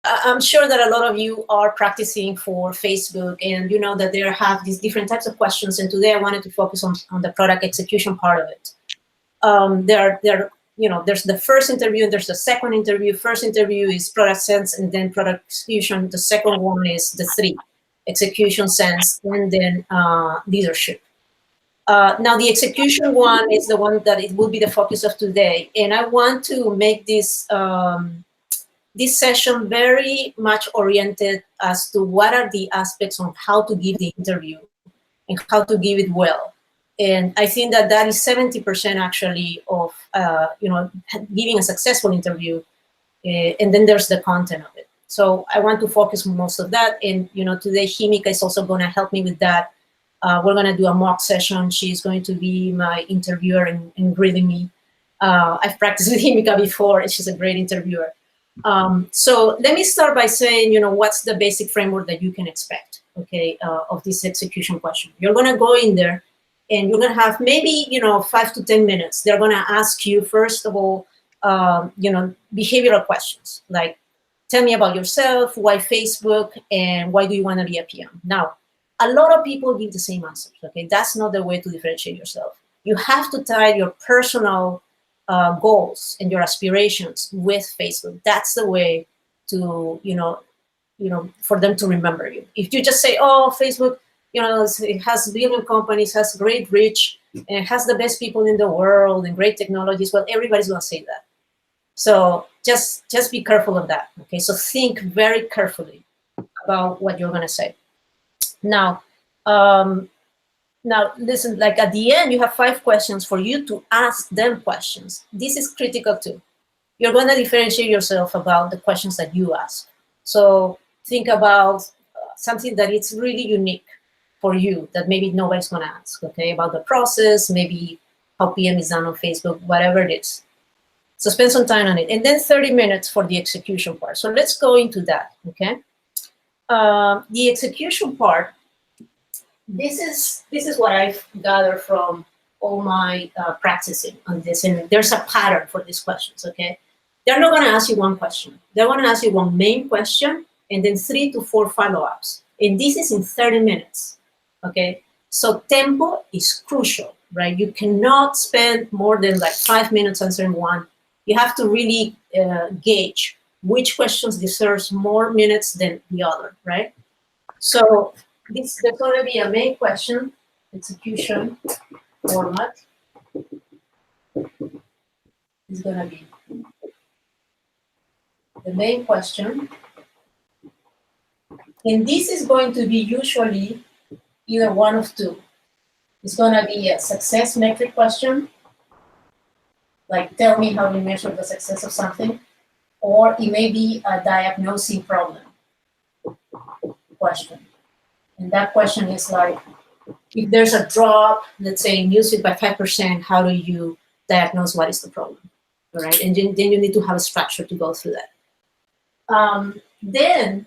I'm sure that a lot of you are practicing for Facebook, and you know that they have these different types of questions. And today I wanted to focus on the product execution part of it. There's the first interview and there's the second interview. First interview is product sense and then product execution. The second one is the three: execution, sense, and then leadership. Now the execution one is the one that it will be the focus of today, and I want to make this this session very much oriented as to what are the aspects on how to give the interview and how to give it well. And I think that that is 70% actually of giving a successful interview, and then there's the content of it. So I want to focus most of that, and today Himika is also going to help me with that. We're going to do a mock session. She's going to be my interviewer and grilling me. I've practiced with Himika before, and she's a great interviewer. So let me start by saying, what's the basic framework that you can expect, okay, of this execution question. You're going to go in there, and you're going to have maybe, 5 to 10 minutes. They're going to ask you, first of all, behavioral questions, like, tell me about yourself, why Facebook, and why do you want to be a PM? Now, a lot of people give the same answers, okay? That's not the way to differentiate yourself. You have to tie your personal goals and your aspirations with Facebook. That's the way to, for them to remember you. If you just say, oh, Facebook, it has billion companies, has great reach, and it has the best people in the world and great technologies, well, everybody's going to say that. So just be careful of that, okay? So think very carefully about what you're going to say. Now, listen, like at the end, you have 5 questions for you to ask them questions. This is critical too. You're going to differentiate yourself about the questions that you ask. So think about something that is really unique for you that maybe nobody's going to ask, okay? About the process, maybe how PM is done on Facebook, whatever it is. So spend some time on it. And then 30 minutes for the execution part. So let's go into that, okay? The execution part, this is what I've gathered from all my practicing on this, and there's a pattern for these questions, okay? They're not going to ask you one question. They're going to ask you one main question and then 3 to 4 follow-ups. And this is in 30 minutes, okay? So tempo is crucial, right? You cannot spend more than like 5 minutes answering one. You have to really gauge which questions deserves more minutes than the other, right? So there's going to be a main question, execution format. It's going to be the main question. And this is going to be usually either one of two. It's going to be a success metric question, like tell me how we measure the success of something, or it may be a diagnosing problem question. And that question is like, if there's a drop, let's say in NewsFeed by 5%, how do you diagnose what is the problem, all right? And then you need to have a structure to go through that. Then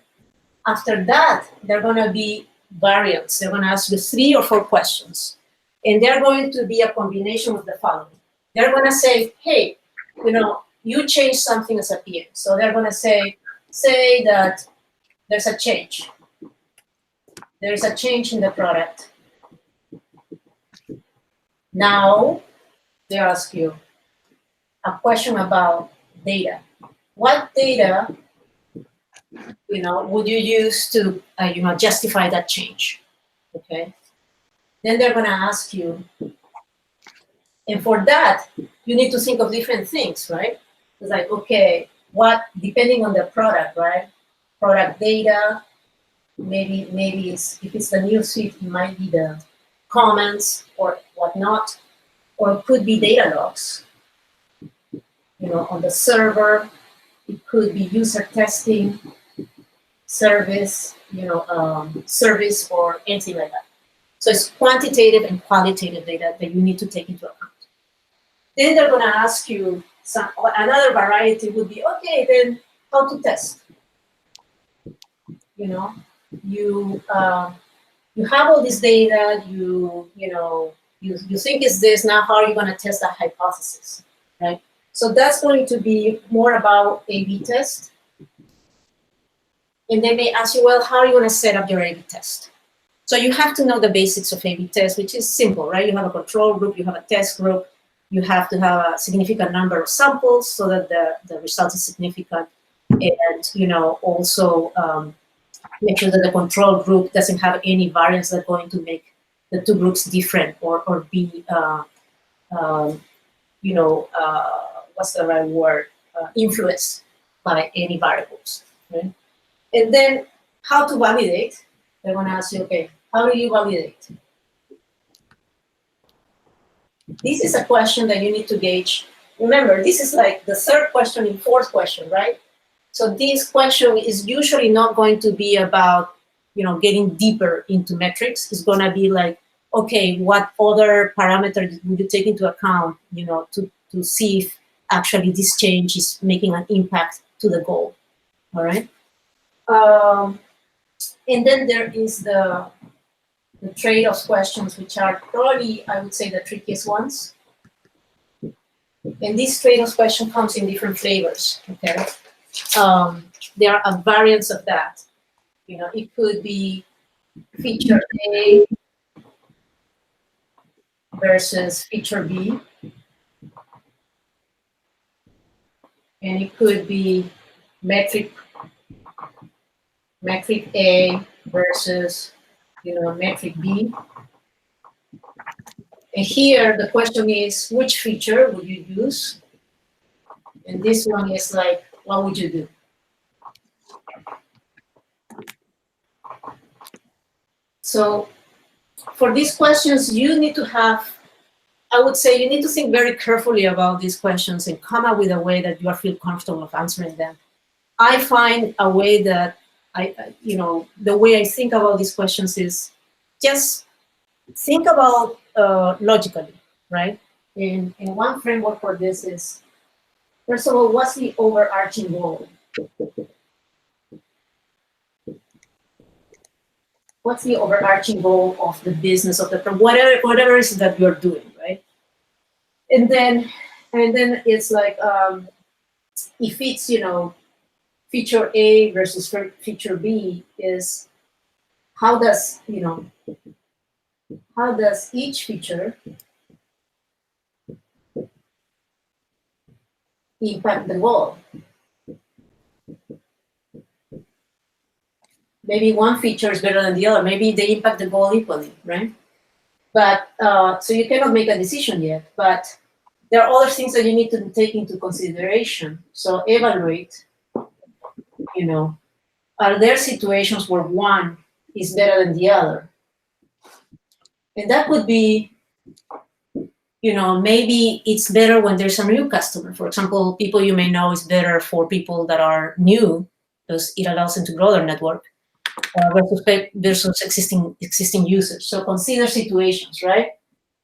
after that, they're going to be variants. They're going to ask you 3 or 4 questions, and they're going to be a combination of the following. They're going to say, hey, you changed something as a PM. So they're going to say that there's a change. There's a change in the product. Now, they ask you a question about data. What data, would you use to, justify that change? Okay. Then they're going to ask you, and for that, you need to think of different things, right? It's like, okay, what, depending on the product, right? Product data, maybe it's, if it's the NewsFeed, it might be the comments or whatnot, or it could be data logs, on the server. It could be user testing, service, service or anything like that. So it's quantitative and qualitative data that you need to take into account. Then they're going to ask you another variety would be, okay, then how to test? You have all this data, you think it's this, now how are you going to test that hypothesis, right? So that's going to be more about A/B test. And then they ask you, well, how are you going to set up your A/B test? So you have to know the basics of A/B test, which is simple, right? You have a control group, you have a test group, you have to have a significant number of samples so that the result is significant. And, also make sure that the control group doesn't have any variants that are going to make the two groups different or be, what's the right word? Influenced by any variables, right? And then how to validate. They're going to ask you, okay, how do you validate? This is a question that you need to gauge. Remember, this is like the third question and fourth question, right? So this question is usually not going to be about, getting deeper into metrics. It's going to be like, okay, what other parameters would you take into account, to see if actually this change is making an impact to the goal, all right? And then there is the trade-off questions, which are probably, I would say, the trickiest ones. And this trade-off question comes in different flavors, okay? There are variants of that. It could be feature A versus feature B. And it could be metric A versus, metric B. And here the question is, which feature would you use? And this one is like, what would you do? So for these questions, you need to have, I would say you need to think very carefully about these questions and come up with a way that you feel comfortable of answering them. I find a way that the way I think about these questions is just think about logically, right? And one framework for this is, first of all, what's the overarching goal? What's the overarching goal of the business of the whatever it is that you're doing, right? And then it's like if it's feature A versus feature B is how does each feature impact the goal? Maybe one feature is better than the other. Maybe they impact the goal equally, right? But so you cannot make a decision yet. But there are other things that you need to take into consideration. So evaluate. Are there situations where one is better than the other? And that could be, maybe it's better when there's a new customer. For example, people you may know is better for people that are new because it allows them to grow their network. Versus existing users. So consider situations, right?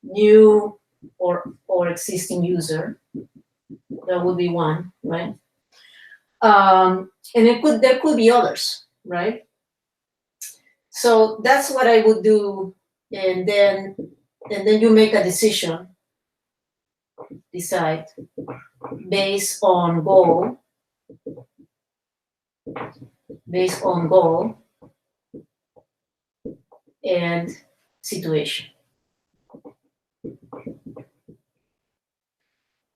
New or existing user. That would be one, right? And there could be others, right? So that's what I would do, and then you make a decision. Decide based on goal. And situation.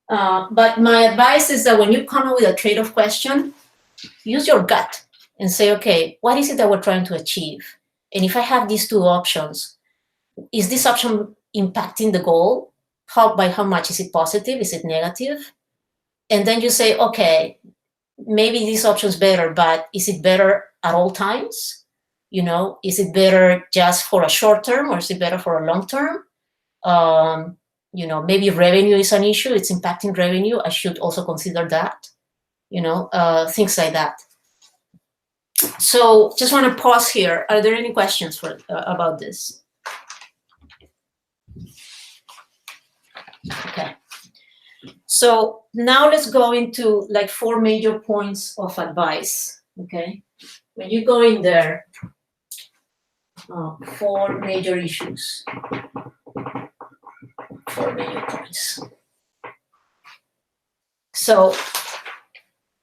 But my advice is that when you come up with a trade-off question, use your gut and say, okay, what is it that we're trying to achieve? And if I have these two options, is this option impacting the goal? By how much? Is it positive? Is it negative? And then you say, okay, maybe this option is better, but is it better at all times? Is it better just for a short term or is it better for a long term? Maybe revenue is an issue. It's impacting revenue. I should also consider that, things like that. So just want to pause here. Are there any questions about this? Okay. So now let's go into like 4 major points of advice, okay? When you go in there, 4 major issues. 4 major points. So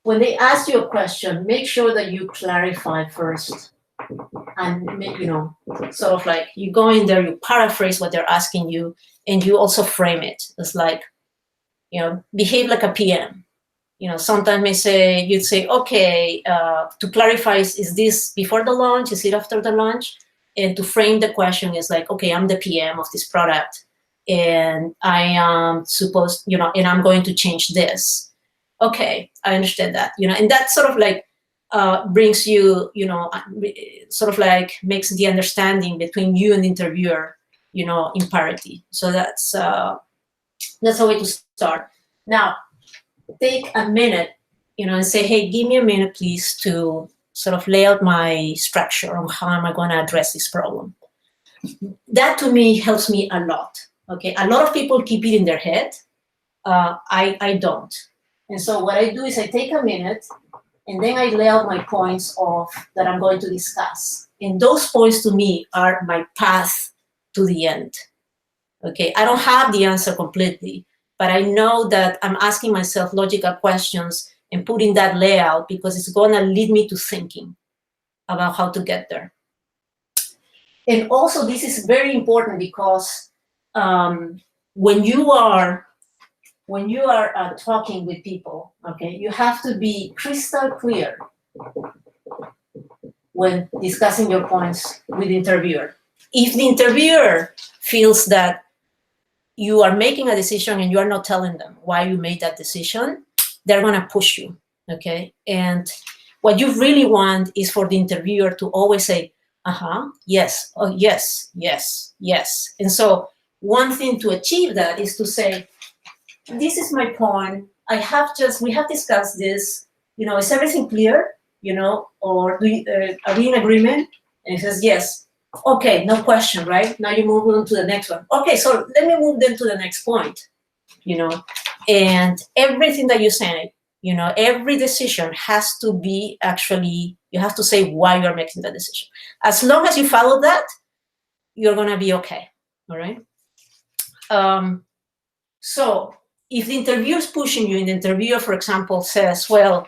when they ask you a question, make sure that you clarify first, and sort of like you go in there, you paraphrase what they're asking you, and you also frame it. It's like, behave like a PM. Sometimes you'd say, okay, to clarify, is this before the launch? Is it after the launch? And to frame the question is like, okay, I'm the PM of this product, and I am supposed, and I'm going to change this. Okay, I understand that, and that sort of like brings you, sort of like makes the understanding between you and the interviewer, in parity. So that's a way to start. Now, take a minute, and say, hey, give me a minute, please, to sort of lay out my structure on how am I going to address this problem. That to me helps me a lot. Okay, a lot of people keep it in their head. I don't. And so what I do is I take a minute, and then I lay out my points that I'm going to discuss. And those points to me are my path to the end. Okay, I don't have the answer completely, but I know that I'm asking myself logical questions and putting that layout because it's going to lead me to thinking about how to get there. And also, this is very important because when you are talking with people, okay, you have to be crystal clear when discussing your points with the interviewer. If the interviewer feels that you are making a decision and you are not telling them why you made that decision, they're going to push you, okay? And what you really want is for the interviewer to always say, yes, oh, yes, yes, yes. And so one thing to achieve that is to say, this is my point. We have discussed this, is everything clear, or are we in agreement? And he says, yes. Okay, no question, right? Now you move on to the next one. Okay, so let me move then to the next point, and everything that you say, every decision has to be actually, you have to say why you're making the decision. As long as you follow that, you're going to be okay, all right? So if the interviewer is pushing you, and the interviewer, for example, says, well,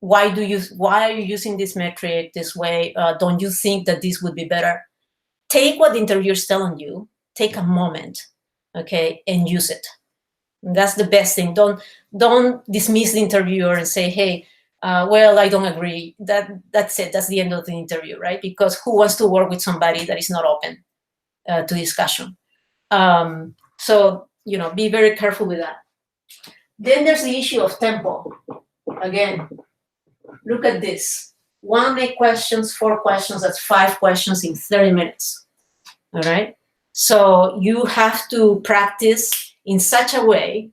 why are you using this metric this way? Don't you think that this would be better? Take what the interviewer is telling you, take a moment, okay, and use it. And that's the best thing. Don't dismiss the interviewer and say, hey, well, I don't agree. That's it. That's the end of the interview, right? Because who wants to work with somebody that is not open to discussion? So, be very careful with that. Then there's the issue of tempo. Again, look at this. 1 8 questions, 4 questions, that's 5 questions in 30 minutes, all right? So you have to practice in such a way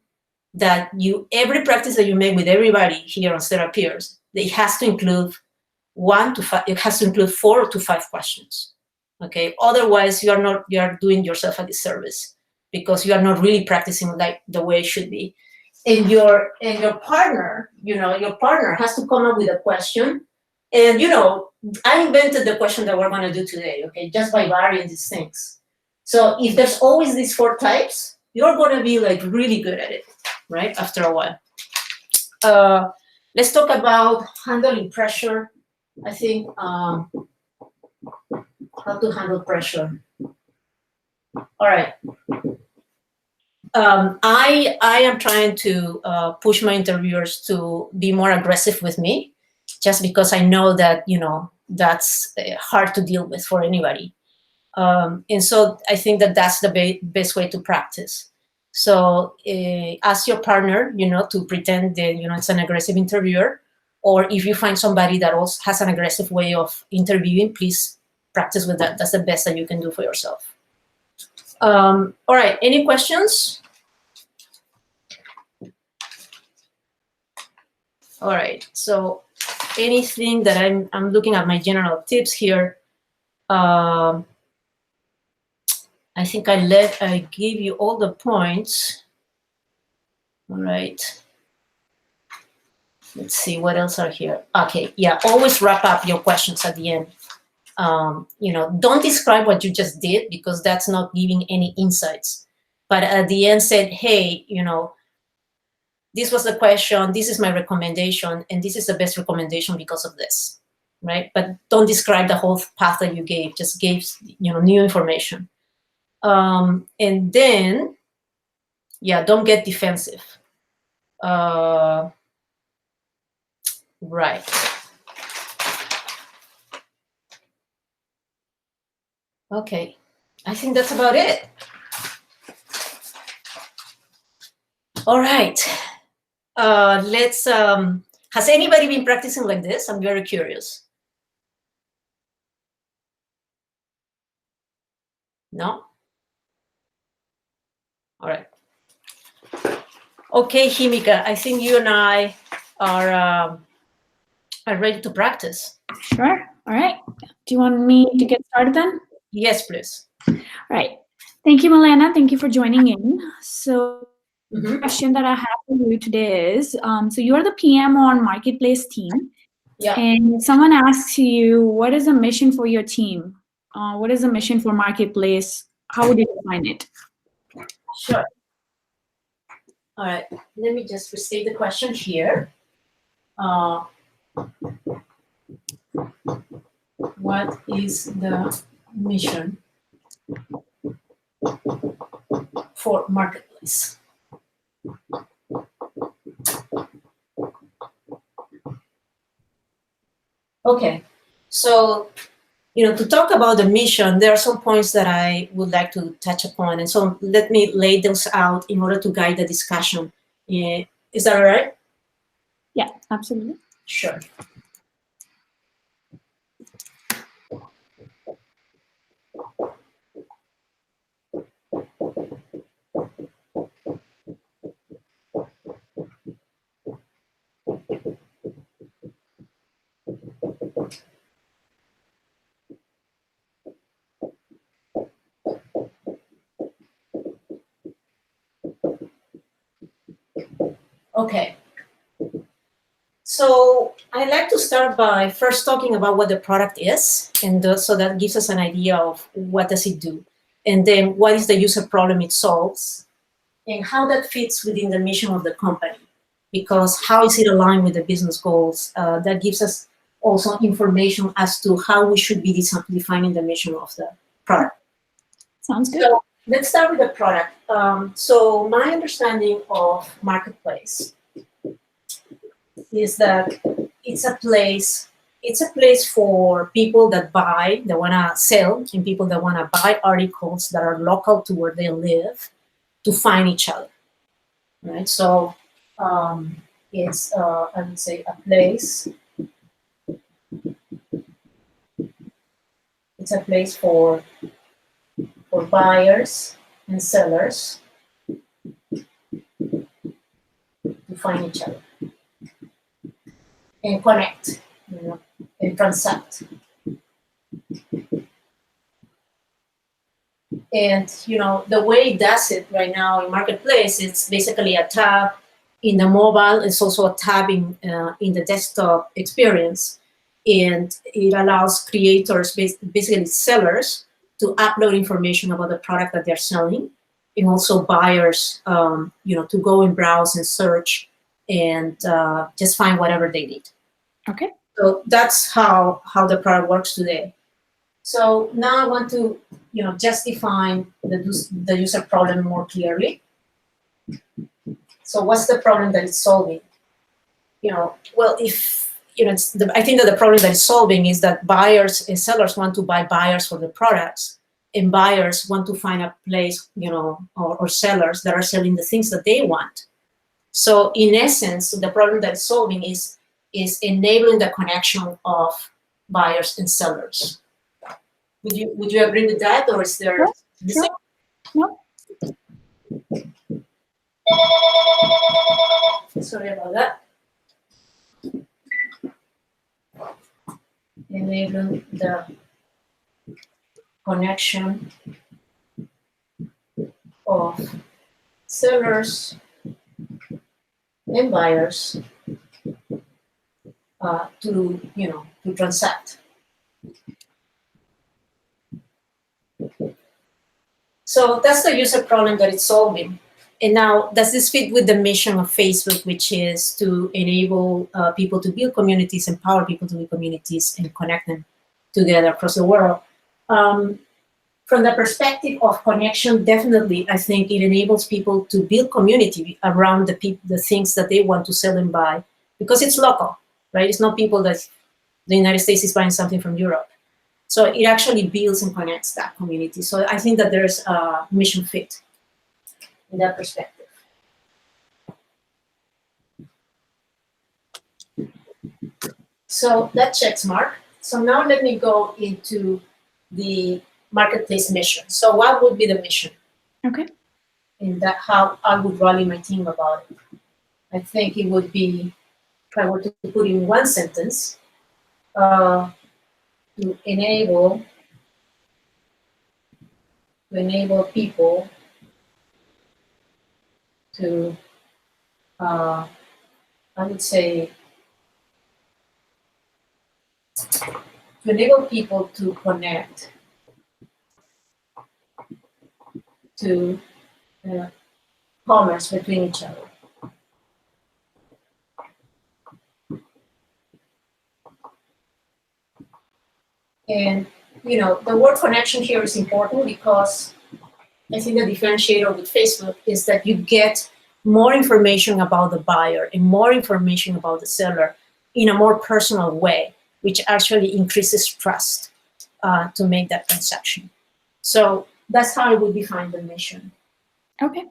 that every practice that you make with everybody here on StellarPeers, it has to include 4 to 5 questions, okay? Otherwise, you are doing yourself a disservice because you are not really practicing like the way it should be. And your partner, your partner has to come up with a question. And, I invented the question that we're going to do today, okay, just by varying these things. So if there's always these 4 types, you're going to be like really good at it, right, after a while. Let's talk about handling pressure. I think how to handle pressure. All right. I am trying to push my interviewers to be more aggressive with me, just because I know that, that's hard to deal with for anybody. And so I think that that's the best way to practice. So ask your partner, to pretend that, it's an aggressive interviewer, or if you find somebody that also has an aggressive way of interviewing, please practice with that. That's the best that you can do for yourself. All right, any questions? All right, so anything that I'm looking at my general tips here. I think I gave you all the points. All right. Let's see what else are here. Okay, yeah, always wrap up your questions at the end. Don't describe what you just did because that's not giving any insights. But at the end said, hey, this was the question, this is my recommendation, and this is the best recommendation because of this, right? But don't describe the whole path that you gave, just give, new information. And then, yeah, don't get defensive. Right. Okay, I think that's about it. All right. Let's, has anybody been practicing like this? I'm very curious. No? All right. Okay, Himika, I think you and I are ready to practice. Sure. All right. Do you want me to get started then? Yes, please. All right. Thank you, Milena. Thank you for joining in. So the question that I have for you today is, so you're the PM on Marketplace team. Yeah. And someone asks you, what is the mission for your team? What is the mission for Marketplace? How would you define it? Sure. All right. Let me just restate the question here. What is the mission for Marketplace? Okay. So, to talk about the mission, there are some points that I would like to touch upon. And so let me lay those out in order to guide the discussion. Is that all right? Yeah, absolutely. Sure. Okay. So I'd like to start by first talking about what the product is, and so that gives us an idea of what does it do, and then what is the user problem it solves, and how that fits within the mission of the company, because how is it aligned with the business goals? That gives us also information as to how we should be defining the mission of the product. Sounds good. So let's start with the product. So my understanding of Marketplace is that it's a place for people that want to sell, and people that want to buy articles that are local to where they live to find each other, right? So it's, I would say, a place. It's a place for buyers and sellers to find each other and connect, and transact. And the way it does it right now in Marketplace, it's basically a tab in the mobile. It's also a tab in the desktop experience, and it allows creators, basically sellers, to upload information about the product that they're selling, and also buyers, to go and browse and search and just find whatever they need. Okay. So that's how the product works today. So now I want to, just define the user problem more clearly. So what's the problem that it's solving? Well, if I think that the problem that it's solving is that buyers and sellers want to buy buyers for the products, and buyers want to find a place, or sellers that are selling the things that they want. So in essence, the problem that it's solving is enabling the connection of buyers and sellers. Would you agree with that, or is there? Sure. No. Sorry about that. Enabling the connection of sellers and buyers to transact. So that's the user problem that it's solving. And now, does this fit with the mission of Facebook, which is to enable people to build communities, empower people to build communities, and connect them together across the world? From the perspective of connection, definitely, I think it enables people to build community around the things that they want to sell and buy, because it's local, right? It's not people that the United States is buying something from Europe. So it actually builds and connects that community. So I think that there's a mission fit in that perspective. So that checks mark. So now let me go into the marketplace mission. So what would be the mission? Okay. And that how I would rally my team about it. I think it would be, if I were to put in one sentence, to enable people to, I would say, to enable people to connect to commerce between each other. And, you know, the word connection here is important because I think the differentiator with Facebook is that you get more information about the buyer and more information about the seller in a more personal way, which actually increases trust to make that transaction. So that's how I would define the mission. Okay.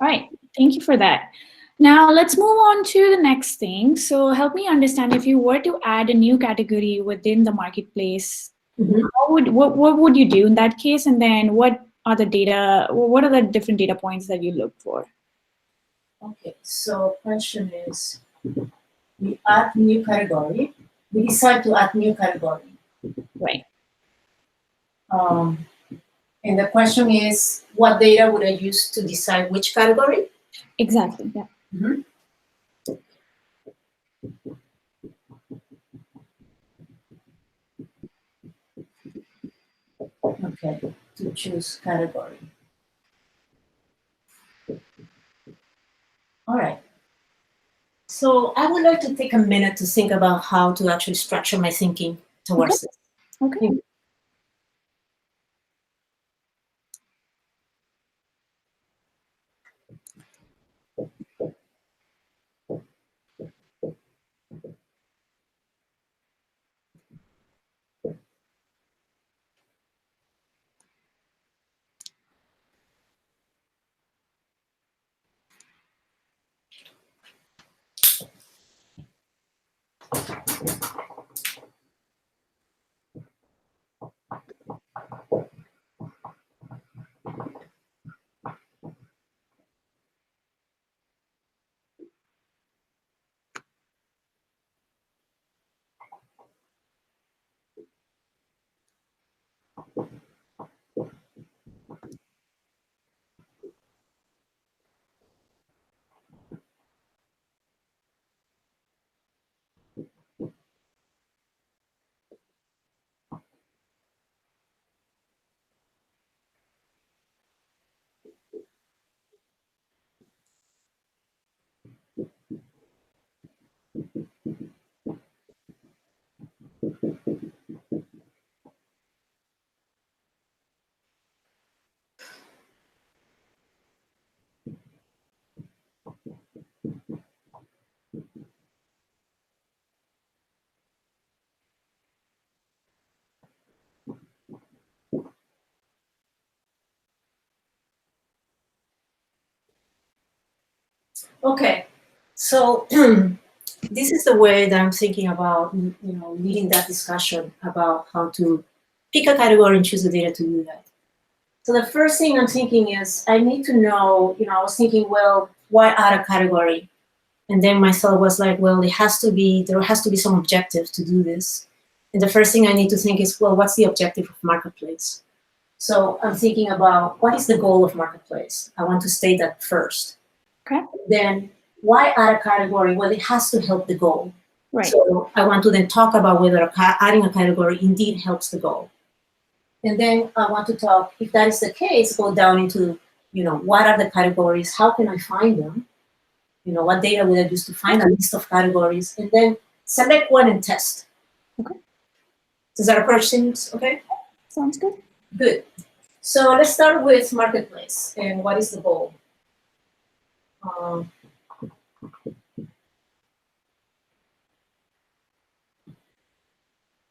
All right. Thank you for that. Now let's move on to the next thing. So help me understand, if you were to add a new category within the marketplace, what would you do in that case? And then what are the different data points that you look for? Okay, so question is, we add new category. We decide to add new category. Right. And the question is, what data would I use to decide which category? Exactly, yeah. Mm-hmm. Okay, to choose category. All right. So I would like to take a minute to think about how to actually structure my thinking towards this. Okay. Okay, so this is the way that I'm thinking about, leading that discussion about how to pick a category and choose the data to do that. So the first thing I'm thinking is I need to know, I was thinking, well, why add a category? And then my thought was like, well, there has to be some objective to do this. And the first thing I need to think is, well, what's the objective of Marketplace? So I'm thinking about what is the goal of Marketplace? I want to state that first. Okay. Then why add a category? Well, it has to help the goal. Right. So I want to then talk about whether adding a category indeed helps the goal. And then I want to talk, if that is the case, go down into what are the categories? How can I find them? What data would I use to find a list of categories? And then select one and test. Okay. Does that approach seems okay? Sounds good. Good. So let's start with marketplace and what is the goal?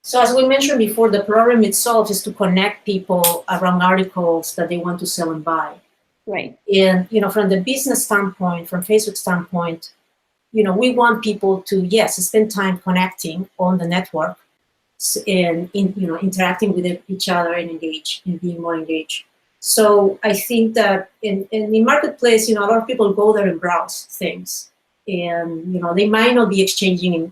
So as we mentioned before, the problem itself is to connect people around articles that they want to sell and buy. Right. And from the business standpoint, from Facebook standpoint, we want people to, yes, spend time connecting on the network and interacting with each other and engage and being more engaged. So I think that in the marketplace, a lot of people go there and browse things, and they might not be exchanging,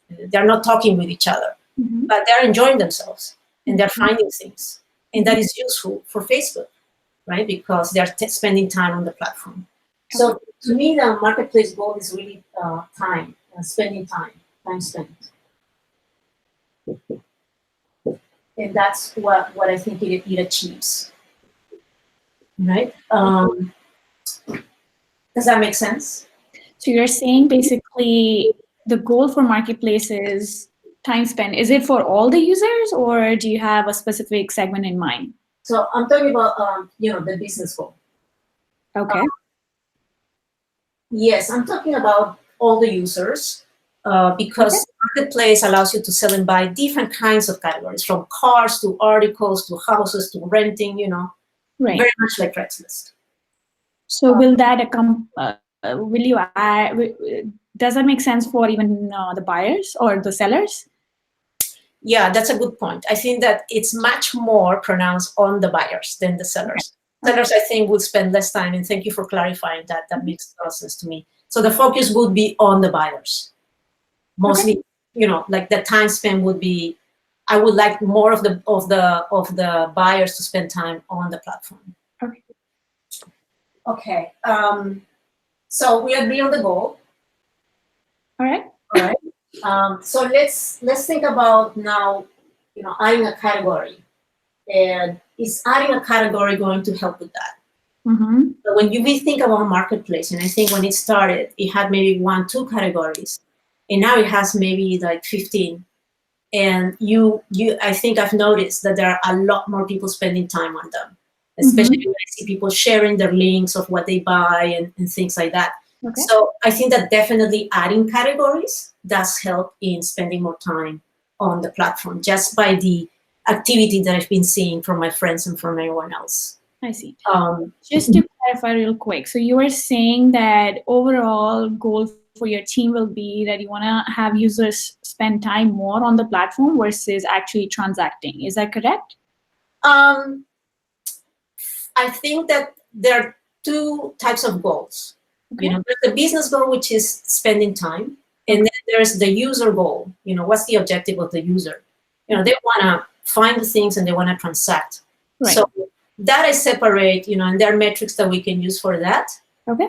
they're not talking with each other, but they're enjoying themselves and they're finding things, and that is useful for Facebook, right? Because they're spending time on the platform. So to me, the marketplace goal is really time, spending time spent. And that's what I think it achieves, right? Does that make sense? So you're saying basically the goal for marketplace is time spent. Is it for all the users, or do you have a specific segment in mind? So I'm talking about the business goal. Okay. Yes, I'm talking about all the users because marketplace allows you to sell and buy different kinds of categories, from cars to articles to houses to renting. Right. Very much like Craigslist. So will that will you add? Does that make sense for even the buyers or the sellers? Yeah, that's a good point. I think that it's much more pronounced on the buyers than the sellers. Sellers, I think, will spend less time, and thank you for clarifying that. That makes a lot of sense to me. So the focus would be on the buyers. Mostly, like the time spent would be, I would like more of the buyers to spend time on the platform. Okay. So we agree on the goal. All right. So let's think about now, adding a category. And is adding a category going to help with that? So when we think about marketplace, and I think when it started, it had maybe 1-2 categories, and now it has maybe like 15. And I think I've noticed that there are a lot more people spending time on them, especially when I see people sharing their links of what they buy and things like that. Okay. So I think that definitely adding categories does help in spending more time on the platform, just by the activity that I've been seeing from my friends and from everyone else. I see. Just to clarify real quick, so you are saying that overall goal for your team will be that you want to have users spend time more on the platform versus actually transacting. Is that correct? I think that there are 2 types of goals. Okay. There's the business goal, which is spending time, and then there's the user goal. What's the objective of the user? They want to find the things and they want to transact. Right. So that I separate, and there are metrics that we can use for that. Okay.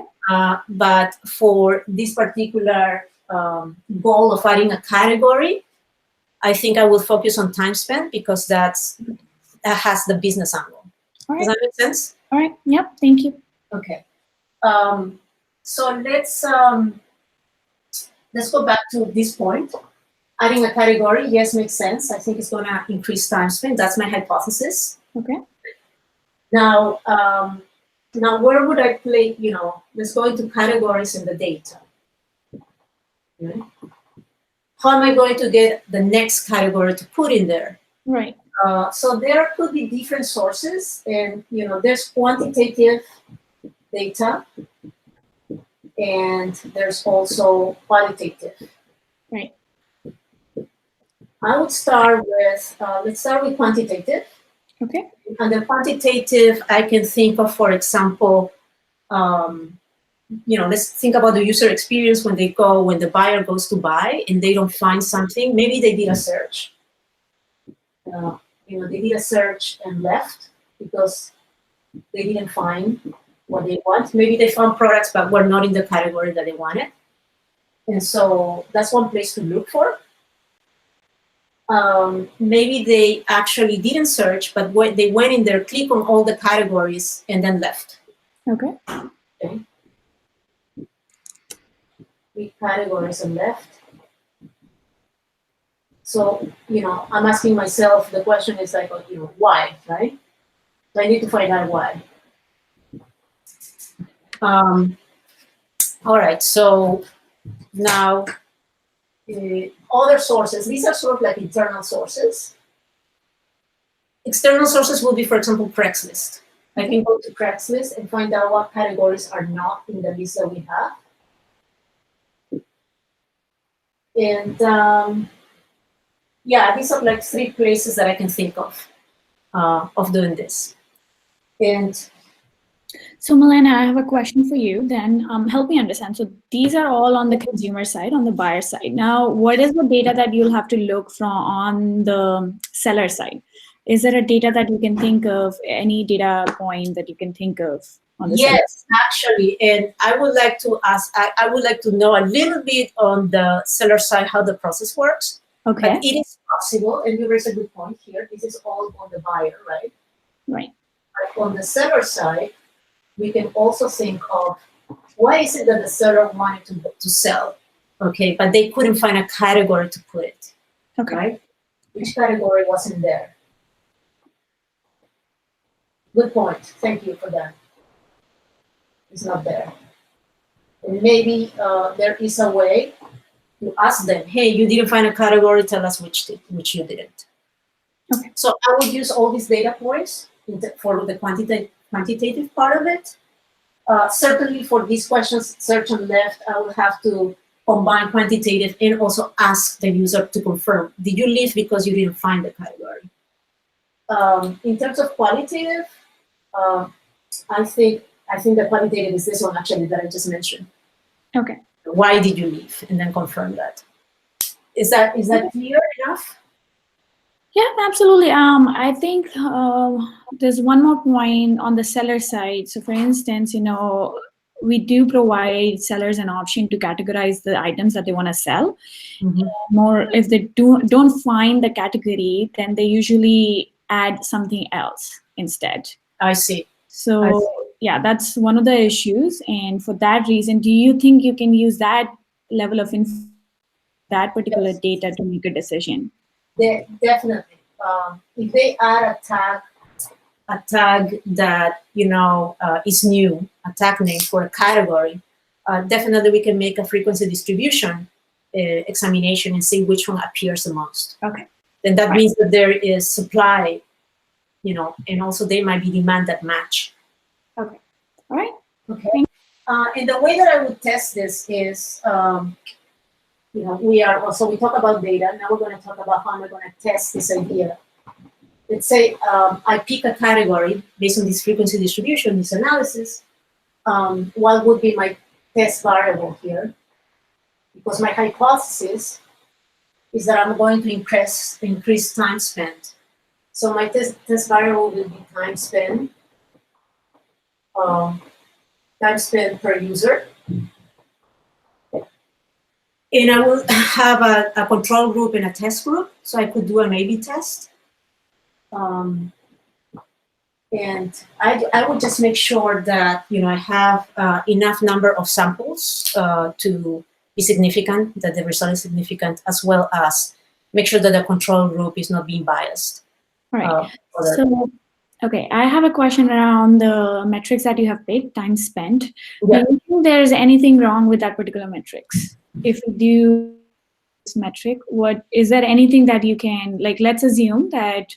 But for this particular goal of adding a category, I think I will focus on time spent because that has the business angle. All right. Does that make sense? All right. Yep. Thank you. Okay. So let's go back to this point. Adding a category, yes, makes sense. I think it's going to increase time spent. That's my hypothesis. Okay. Now where would I play? Let's go into categories in the data. Okay. How am I going to get the next category to put in there? Right. So there could be different sources, and there's quantitative data, and there's also qualitative. Right. I would start with, let's start with quantitative. Okay. Under quantitative, I can think of, for example, let's think about the user experience when the buyer goes to buy and they don't find something. Maybe they did a search. They did a search and left because they didn't find what they want. Maybe they found products but were not in the category that they wanted. And so that's one place to look for. Maybe they actually didn't search, but they went in there, clicked on all the categories, and then left. Okay. Okay. 3 categories are left. So, I'm asking myself, the question is like, why, right? So I need to find out why. All right, so now other sources, these are sort of like internal sources. External sources will be, for example, Craigslist. I can go to Craigslist and find out what categories are not in the list that we have. And yeah, these are like 3 places that I can think of doing this. And so, Milena, I have a question for you. Then help me understand. So these are all on the consumer side, on the buyer side. Now, what is the data that you'll have to look from on the seller side? Is there a data that you can think of, any data point that you can think of on the seller yes, actually, and I would like to ask, I would like to know a little bit on the seller side how the process works. Okay. But it is possible, and you raise a good point here. This is all on the buyer, right? Right. But on the seller side, we can also think of why is it that the seller wanted to sell, okay, but they couldn't find a category to put it, Okay. right? Which category wasn't there? Good point. Thank you for that. It's not there. And maybe there is a way to ask them, hey, you didn't find a category, tell us which you didn't. Okay. So I would use all these data points for the quantitative part of it. Certainly for these questions, search and left, I will have to combine quantitative and also ask the user to confirm, did you leave because you didn't find the category? In terms of qualitative, I think the qualitative is this one actually that I just mentioned. Okay. Why did you leave? And then confirm that. Is that clear enough? Yeah, absolutely. I think there's one more point on the seller side. So, for instance, we do provide sellers an option to categorize the items that they want to sell. Mm-hmm. More, if they don't find the category, then they usually add something else instead. I see. So, yeah, that's one of the issues. And for that reason, do you think you can use that level of that particular data to make a decision? Definitely. If they add a tag that is new, a tag name for a category, definitely we can make a frequency distribution examination and see which one appears the most. Okay. Then that means that there is supply, and also there might be demand that match. Okay. All right. Okay. And the way that I would test this is, we talk about data. Now we're going to talk about how I'm going to test this idea. Let's say I pick a category based on this frequency distribution, this analysis. What would be my test variable here? Because my hypothesis is that I'm going to increase time spent. So my test variable will be time spent per user. And I will have a control group and a test group, so I could do an A/B test. And I would just make sure that I have enough number of samples to be significant, that the result is significant, as well as make sure that the control group is not being biased. All right. So, okay, I have a question around the metrics that you have picked, time spent. Yeah. Do you think there's anything wrong with that particular metrics? If you do this metric, is there anything that you can, like, let's assume that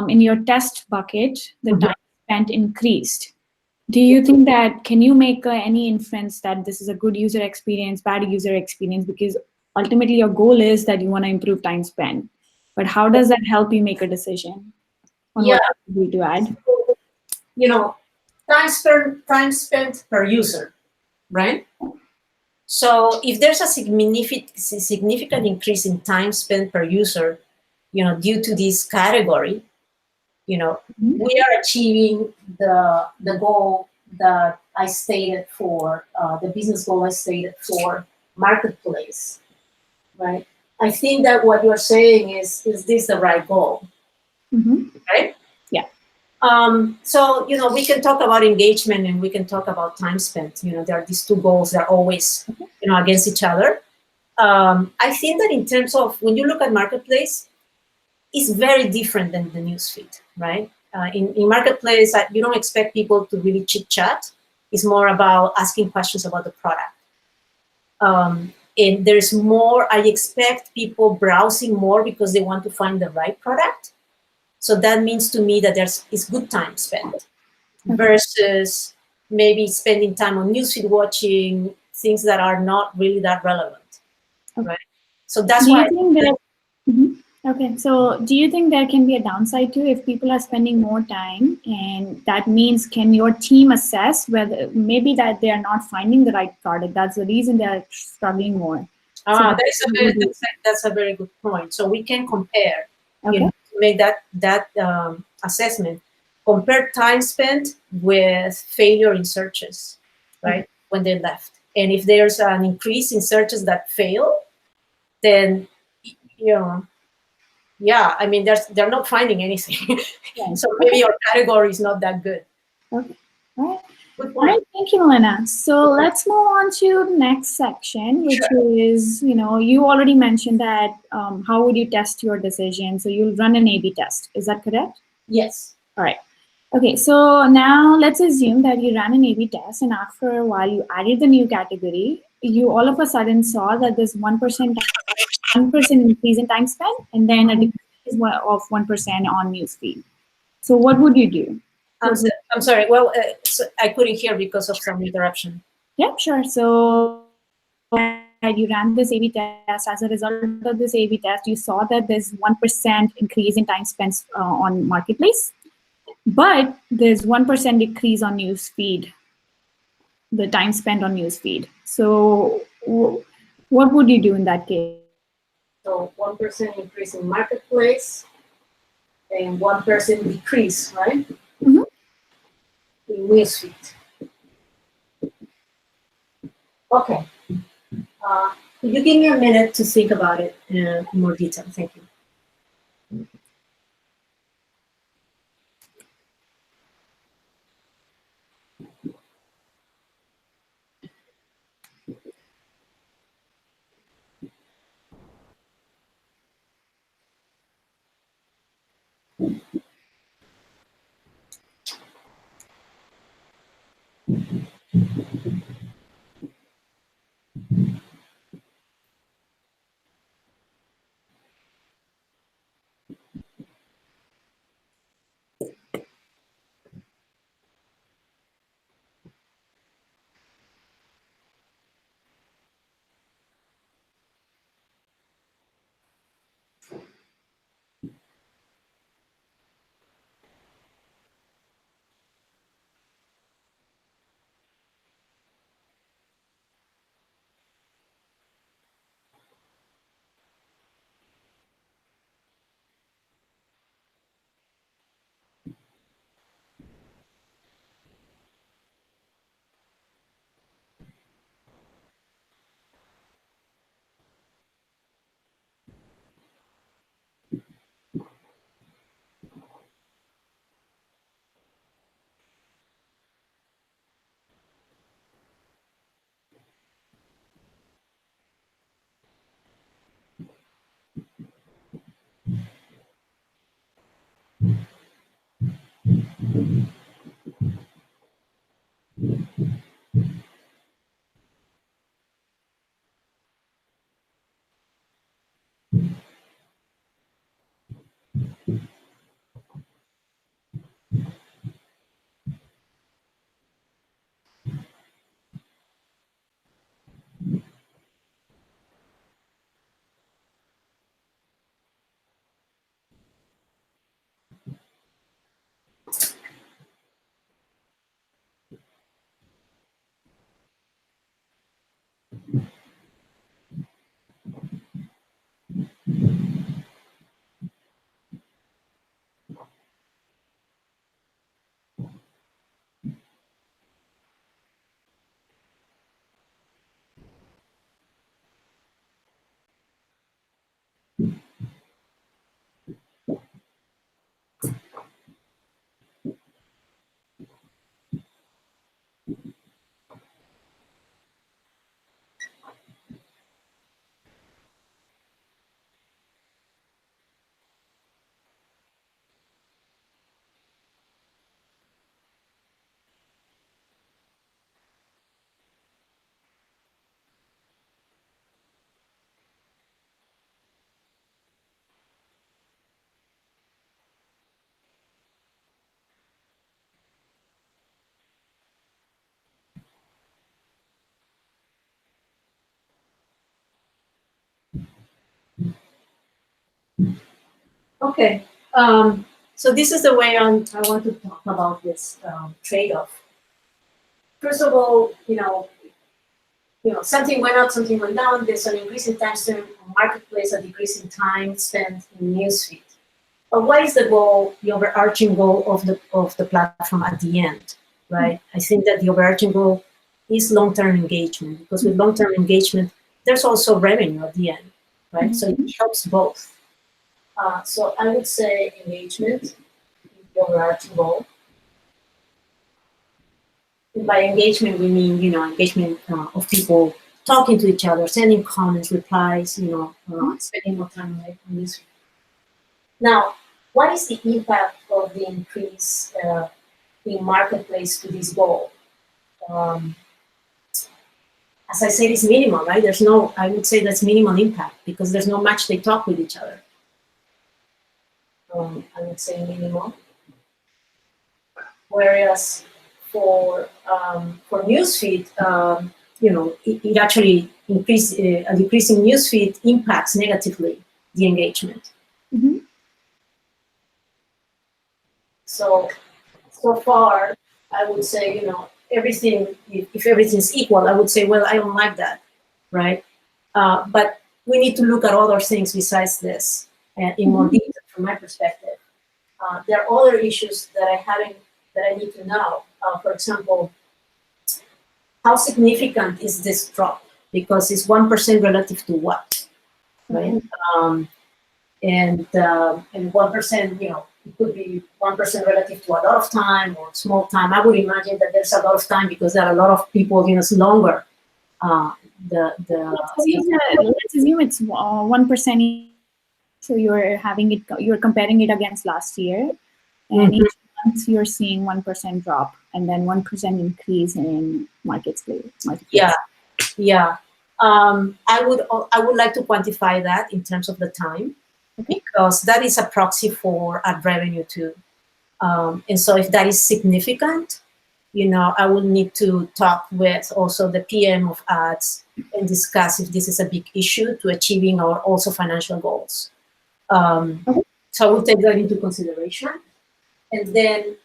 in your test bucket, the time spent increased. Do you think that, can you make any inference that this is a good user experience, bad user experience? Because ultimately your goal is that you want to improve time spent. But how does that help you make a decision on what to add? Time spent per user, right? So if there's a significant increase in time spent per user, due to this category, we are achieving the goal that I stated for the business goal I stated for marketplace, right? I think that what you're saying is this the right goal, right? Yeah. So, we can talk about engagement and we can talk about time spent. There are these two goals that are always, against each other. I think that in terms of when you look at marketplace, it's very different than the newsfeed, right? In marketplace, you don't expect people to really chit chat. It's more about asking questions about the product. And there's more, I expect people browsing more because they want to find the right product. So that means to me that it's good time spent versus maybe spending time on newsfeed watching things that are not really that relevant, right? So that's Do why. you think that? Mhm. Okay, so do you think there can be a downside too if people are spending more time, and that means can your team assess whether maybe that they are not finding the right product? That's the reason they are struggling more. So That's a very good point. So we can compare, okay. to make that assessment. Compare time spent with failure in searches, right? When they left, and if there's an increase in searches that fail, then yeah, I mean, they're not finding anything. Right. So maybe your category is not that good. Okay. All right. Good All right, point. thank you, Melina. So let's move on to the next section, which Sure. is, you already mentioned that how would you test your decision? So you'll run an A/B test. Is that correct? Yes. All right. Okay, so now let's assume that you ran an A/B test, and after a while you added the new category. You all of a sudden saw that there's 1% increase in time spent, and then a decrease of 1% on newsfeed. So what would you do? I'm sorry. Well, so I couldn't hear because of some interruption. Yeah, sure. So you ran this A/B test. As a result of this A/B test, you saw that there's 1% increase in time spent on marketplace, but there's 1% decrease on newsfeed, the time spent on newsfeed. So what would you do in that case? So 1% increase in marketplace and 1% decrease, right? Mm-hmm. In newsfeed. Okay. Could you give me a minute to think about it in more detail? Thank you. Okay. So this is the way I want to talk about this trade-off. First of all, something went up, something went down. There's an increase in time spent on marketplace, a decrease in time spent in newsfeed. But what is the goal, the overarching goal of the platform at the end, right? I think that the overarching goal is long-term engagement, because with long-term engagement, there's also revenue at the end, right? So it helps both. So I would say engagement is the overarching goal. And by engagement, we mean, engagement of people talking to each other, sending comments, replies, spending more time on this. Now, what is the impact of the increase in marketplace to this goal? As I said, it's minimal, right? I would say that's minimal impact, because there's no much they talk with each other. I would say minimal. Whereas for newsfeed, it actually a decreasing newsfeed impacts negatively the engagement. Mm-hmm. So far, I would say, everything, if everything's equal, I would say, well, I don't like that, right? But we need to look at other things besides this in more detail from my perspective. There are other issues that I need to know. For example, how significant is this drop? Because it's 1% relative to what, right? And 1%, it could be 1% relative to a lot of time or small time. I would imagine that there's a lot of time, because there are a lot of people, it's longer. Let's assume it's 1%. So you're comparing it against last year, and each month you're seeing 1% drop, and then 1% increase in marketplace. Yeah. I would like to quantify that in terms of the time, because that is a proxy for ad revenue too. And so if that is significant, I will need to talk with also the PM of ads and discuss if this is a big issue to achieving our also financial goals. So I will take that into consideration. And then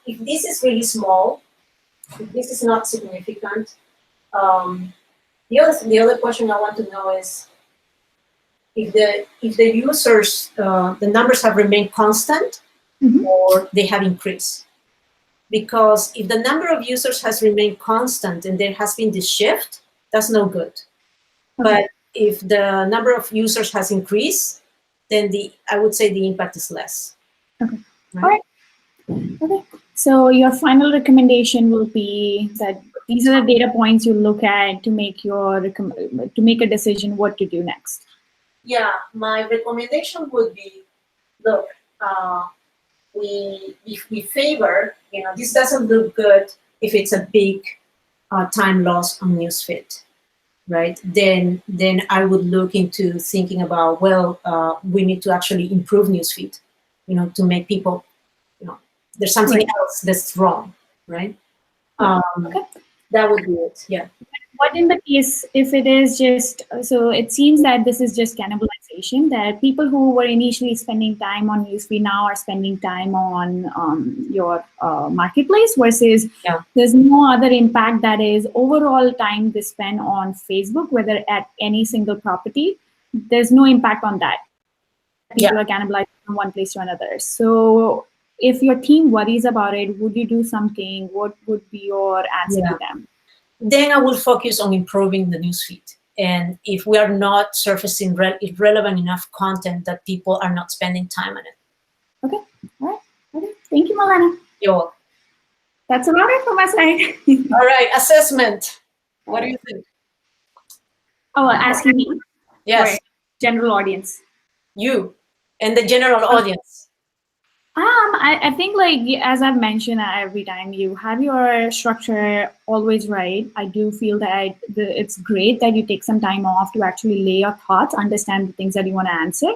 if this is really small, if this is not significant, the other question I want to know is if the users, the numbers have remained constant or they have increased. Because if the number of users has remained constant and there has been this shift, that's no good. But if the number of users has increased, then I would say the impact is less. Okay. Right? All right. Okay. So your final recommendation will be that these are the data points you look at to make a decision what to do next. Yeah, my recommendation would be, look, we favor, this doesn't look good if it's a big time loss on newsfeed, right? Then I would look into thinking about, well, we need to actually improve newsfeed, to make people, there's something else that's wrong, right? That would be it, yeah. What in the case, if it is just, so it seems that this is just cannibalization, that people who were initially spending time on newsfeed now are spending time on your marketplace, versus there's no other impact, that is overall time they spend on Facebook, whether at any single property, there's no impact on that. People are cannibalizing from one place to another. So if your team worries about it, would you do something? What would be your answer to them? Then I will focus on improving the newsfeed. And if we are not surfacing relevant enough content, that people are not spending time on it. Okay. All right. Okay. Thank you, Milena. You're welcome. That's about it from my side. All right. Assessment. What do you think? Oh, asking me? Yes. Or general audience. You and the general audience. I think, like, as I've mentioned every time, you have your structure always right. I do feel that it's great that you take some time off to actually lay your thoughts, understand the things that you want to answer,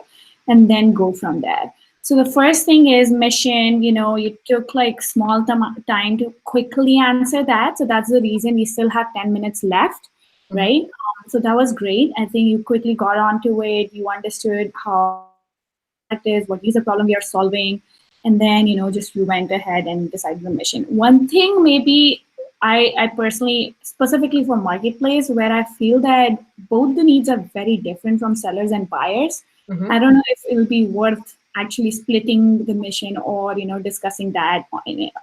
and then go from there. So the first thing is mission. You took like small time to quickly answer that. So that's the reason we still have 10 minutes left, right? So that was great. I think you quickly got onto it. You understood how is, what is the problem we are solving, and then just you went ahead and decided the mission. One thing maybe I personally, specifically for marketplace, where I feel that both the needs are very different from sellers and buyers. I don't know if it'll be worth actually splitting the mission or discussing that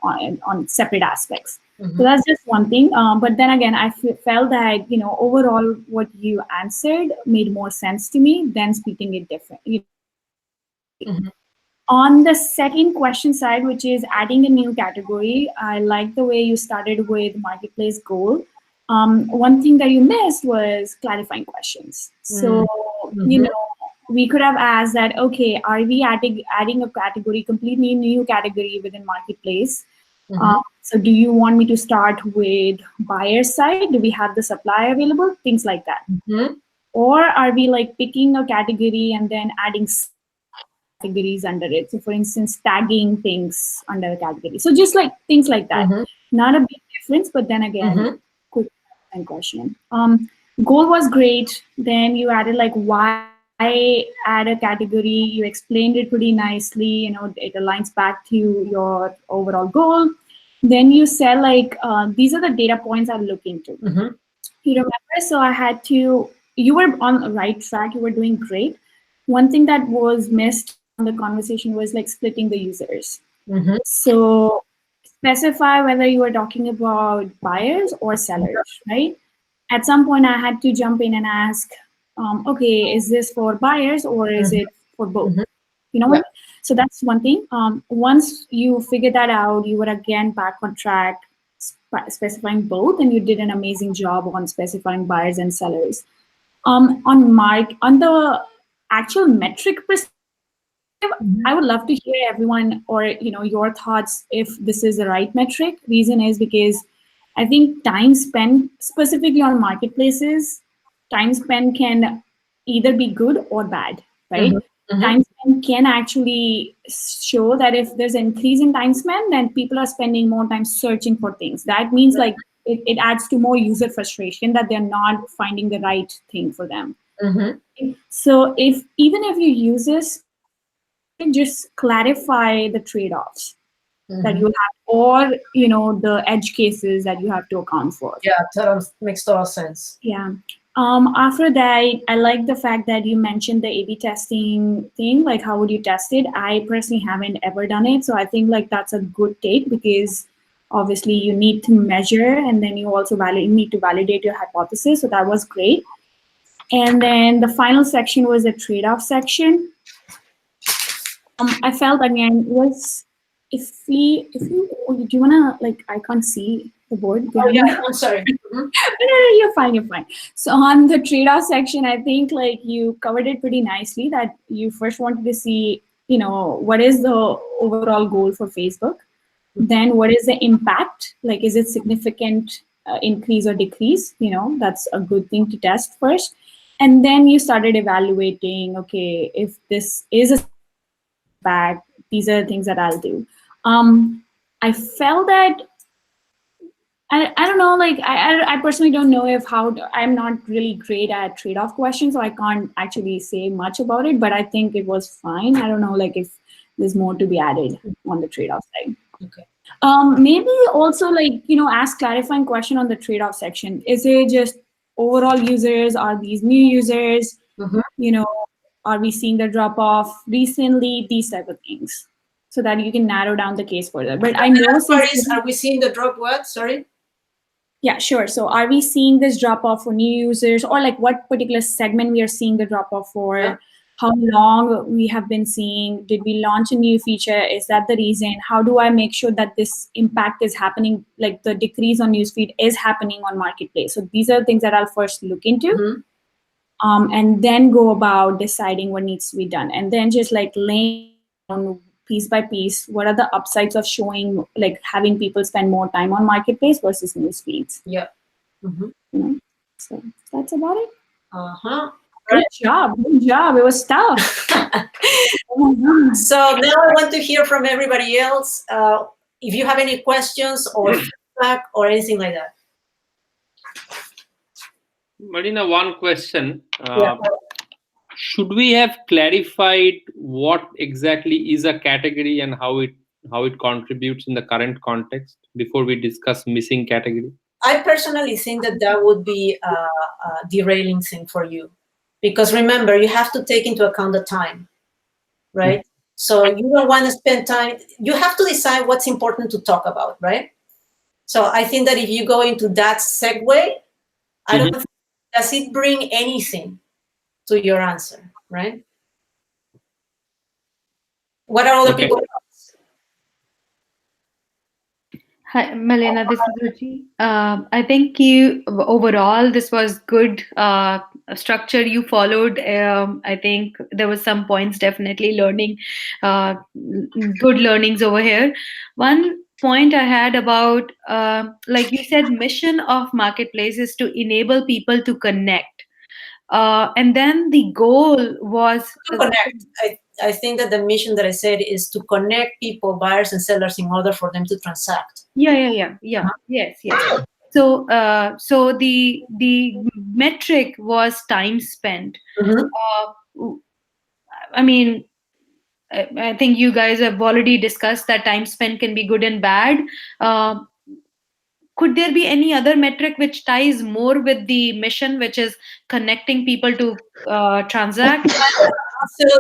on separate aspects. So that's just one thing. But then again, I felt that overall what you answered made more sense to me than splitting it different. On the second question side, which is adding a new category, I like the way you started with marketplace goal. One thing that you missed was clarifying questions. So, we could have asked that, okay, are we adding a category, completely new category within marketplace? So do you want me to start with buyer side? Do we have the supply available? Things like that. Or are we like picking a category and then adding categories under it? So for instance, tagging things under a category. So just like things like that. Not a big difference, but then again, quick question. Goal was great. Then you added like why add a category. You explained it pretty nicely. It aligns back to your overall goal. Then you said like these are the data points I'm looking to. You remember? So I had to. You were on the right track. You were doing great. One thing that was missed on the conversation was like splitting the users. So specify whether you were talking about buyers or sellers, right? At some point, I had to jump in and ask, okay, is this for buyers or is it for both? You know what? So that's one thing. Once you figure that out, you were again back on track, specifying both, and you did an amazing job on specifying buyers and sellers. On the actual metric perspective, I would love to hear everyone or your thoughts if this is the right metric. Reason is because I think time spent specifically on marketplaces, time spent can either be good or bad, right? Time spent can actually show that if there's an increase in time spent, then people are spending more time searching for things. That means like it adds to more user frustration that they're not finding the right thing for them. So even if you use this, just clarify the trade-offs that you have, or the edge cases that you have to account for. Yeah, makes total sense. Yeah. After that, I like the fact that you mentioned the A/B testing thing. Like, how would you test it? I personally haven't ever done it, so I think like that's a good take because obviously you need to measure and then you also need to validate your hypothesis. So that was great. And then the final section was a trade-off section. I felt again was if you do you wanna like I can't see the board. Oh yeah, I'm sorry. No, you're fine. So on the trade-off section, I think like you covered it pretty nicely. That you first wanted to see what is the overall goal for Facebook, then what is the impact? Like, is it significant increase or decrease? That's a good thing to test first, and then you started evaluating. Okay, if this is a back, these are the things that I'll do. I felt that I don't know, like I personally don't know I'm not really great at trade-off questions, so I can't actually say much about it, but I think it was fine. I don't know like if there's more to be added on the trade-off side. Okay. Maybe also like ask clarifying question on the trade-off section. Is it just overall users? Are these new users? Are we seeing the drop off recently? These type of things, so that you can narrow down the case further. But I know are we seeing the drop? What? Sorry. Yeah, sure. So are we seeing this drop off for new users, or like what particular segment we are seeing the drop off for? Yeah. How long we have been seeing? Did we launch a new feature? Is that the reason? How do I make sure that this impact is happening, like the decrease on newsfeed is happening on marketplace? So these are things that I'll first look into. And then go about deciding what needs to be done. And then just like laying down piece by piece, what are the upsides of showing, like having people spend more time on marketplace versus news feeds. Yeah. So that's about it. Good job. It was tough. So now I want to hear from everybody else. If you have any questions or feedback or anything like that. Marina, one question. should we have clarified what exactly is a category and how it contributes in the current context before we discuss missing category? I personally think that would be a derailing thing for you, because remember, you have to take into account the time, right? So you don't want to spend time. You have to decide what's important to talk about, right? So I think that if you go into that segue, I don't think, does it bring anything to your answer, right? What are other people? Hi, Melena, this is Ruchi. I think overall this was good structure you followed. I think there was some points definitely good learnings over here. One point I had about, like you said, mission of marketplace is to enable people to connect. And then the goal was to connect. I think that the mission that I said is to connect people, buyers and sellers, in order for them to transact. Yeah. Yes. So, so the metric was time spent. I mean, I think you guys have already discussed that time spent can be good and bad. Could there be any other metric which ties more with the mission, which is connecting people to transact?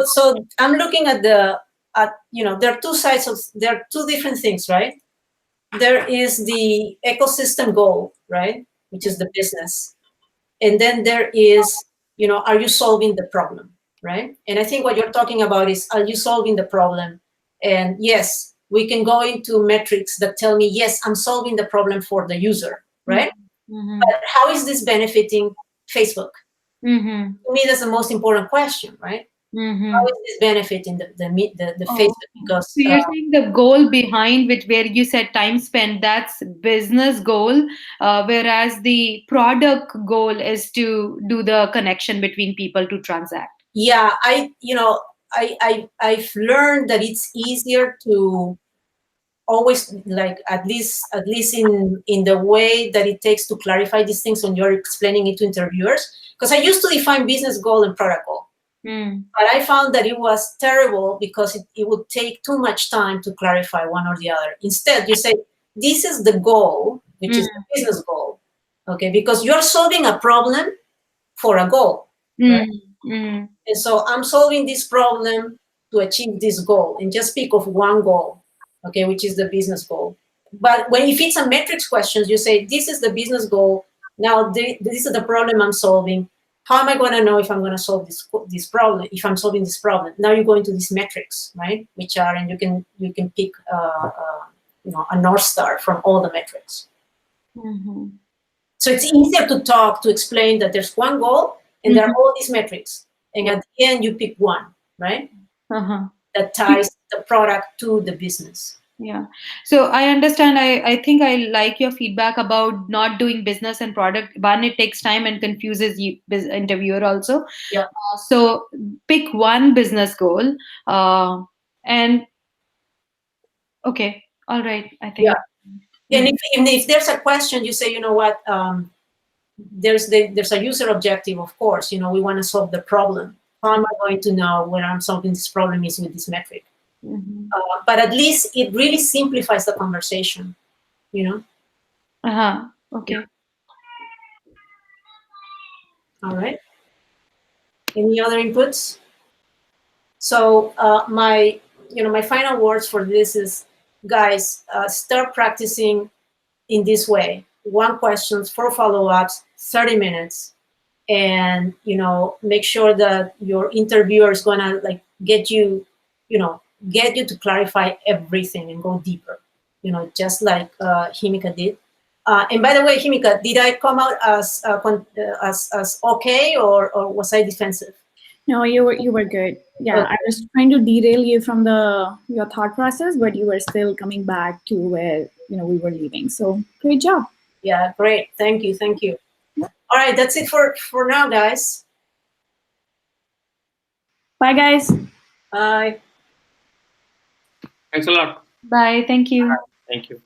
So I'm looking at there are two sides there are two different things, right? There is the ecosystem goal, right, which is the business, and then there is, are you solving the problem, right? And I think what you're talking about is, are you solving the problem? And yes, we can go into metrics that tell me, yes, I'm solving the problem for the user, right? But how is this benefiting Facebook? To me, that's the most important question, right? How is this benefiting the Facebook? Because so you're saying the goal behind where you said time spent, that's business goal, whereas the product goal is to do the connection between people to transact. Yeah, I've learned that it's easier to always, like, at least in the way that it takes to clarify these things when you're explaining it to interviewers, because I used to define business goal and product goal. But I found that it was terrible because it would take too much time to clarify one or the other. Instead, you say, this is the goal, which is the business goal, okay? Because you're solving a problem for a goal, right? And so I'm solving this problem to achieve this goal, and just speak of one goal, okay, which is the business goal. But if it's a metrics questions, you say, this is the business goal. Now, this is the problem I'm solving. How am I going to know if I'm going to solve this problem? If I'm solving this problem, now you go into these metrics, right? Which are, and you can pick a North Star from all the metrics. So it's easier to explain that there's one goal and there are all these metrics, and at the end you pick one, right? That ties the product to the business. Yeah. So I understand. I think I like your feedback about not doing business and product. One, it takes time and confuses you, interviewer also. Yeah. So pick one business goal. And okay, all right. I think. Yeah. And if there's a question, you say, you know what? There's a user objective, of course. We want to solve the problem. How am I going to know when I'm solving this problem is with this metric? But at least it really simplifies the conversation, Okay. Yeah. All right. Any other inputs? So my final words for this is, guys, start practicing in this way: 1 question, 4 follow-ups, 30 minutes, and make sure that your interviewer is gonna get you to clarify everything and go deeper, just like Himika did. And by the way, Himika, did I come out as okay, or was I defensive? No, you were good. Yeah, okay. I was trying to derail you from your thought process, but you were still coming back to where we were leaving. So great job. Yeah, great. Thank you. All right, that's it for now, guys. Bye, guys. Bye. Thanks a lot. Bye. Thank you. Thank you.